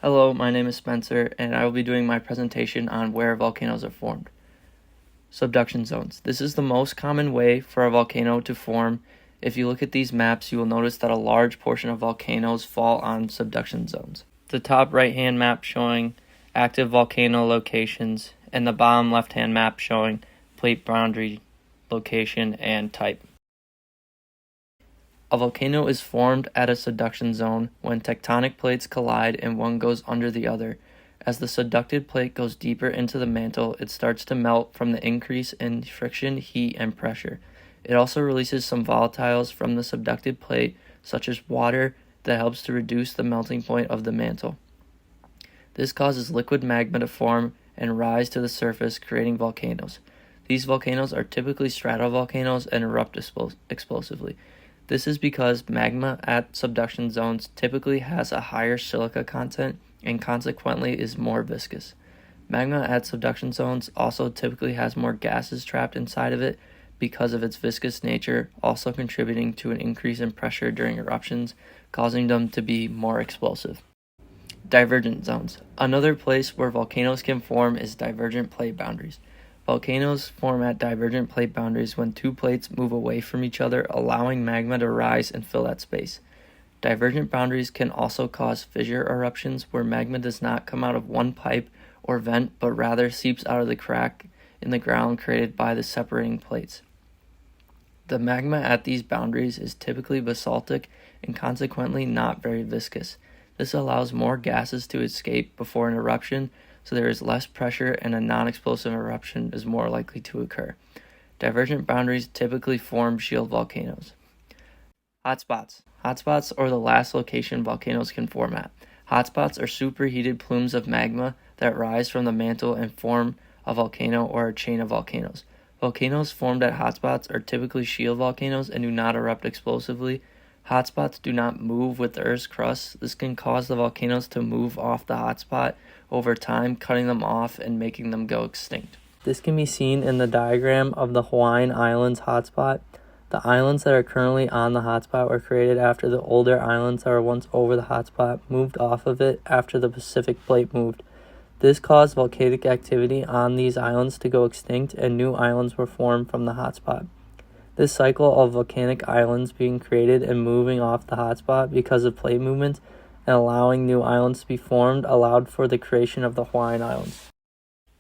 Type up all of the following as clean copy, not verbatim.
Hello, my name is Spencer, and I will be doing my presentation on where volcanoes are formed. Subduction zones. This is the most common way for a volcano to form. If you look at these maps, you will notice that a large portion of volcanoes fall on subduction zones. The top right-hand map showing active volcano locations, and the bottom left-hand map showing plate boundary location and type. A volcano is formed at a subduction zone when tectonic plates collide and one goes under the other. As the subducted plate goes deeper into the mantle, it starts to melt from the increase in friction, heat, and pressure. It also releases some volatiles from the subducted plate, such as water, that helps to reduce the melting point of the mantle. This causes liquid magma to form and rise to the surface, creating volcanoes. These volcanoes are typically stratovolcanoes and erupt explosively. This is because magma at subduction zones typically has a higher silica content and consequently is more viscous. Magma at subduction zones also typically has more gases trapped inside of it because of its viscous nature, also contributing to an increase in pressure during eruptions, causing them to be more explosive. Divergent zones. Another place where volcanoes can form is divergent plate boundaries. Volcanoes form at divergent plate boundaries when two plates move away from each other, allowing magma to rise and fill that space. Divergent boundaries can also cause fissure eruptions where magma does not come out of one pipe or vent, but rather seeps out of the crack in the ground created by the separating plates. The magma at these boundaries is typically basaltic and consequently not very viscous. This allows more gases to escape before an eruption, so there is less pressure and a non-explosive eruption is more likely to occur. Divergent boundaries typically form shield volcanoes. Hotspots. Hotspots are the last location volcanoes can form at. Hotspots are superheated plumes of magma that rise from the mantle and form a volcano or a chain of volcanoes. Volcanoes formed at hotspots are typically shield volcanoes and do not erupt explosively. Hotspots do not move with the Earth's crust. This can cause the volcanoes to move off the hotspot over time, cutting them off and making them go extinct. This can be seen in the diagram of the Hawaiian Islands hotspot. The islands that are currently on the hotspot were created after the older islands that were once over the hotspot moved off of it after the Pacific plate moved. This caused volcanic activity on these islands to go extinct and new islands were formed from the hotspot. This cycle of volcanic islands being created and moving off the hotspot because of plate movement and allowing new islands to be formed allowed for the creation of the Hawaiian Islands.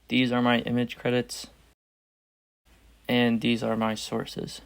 These are my image credits, and these are my sources.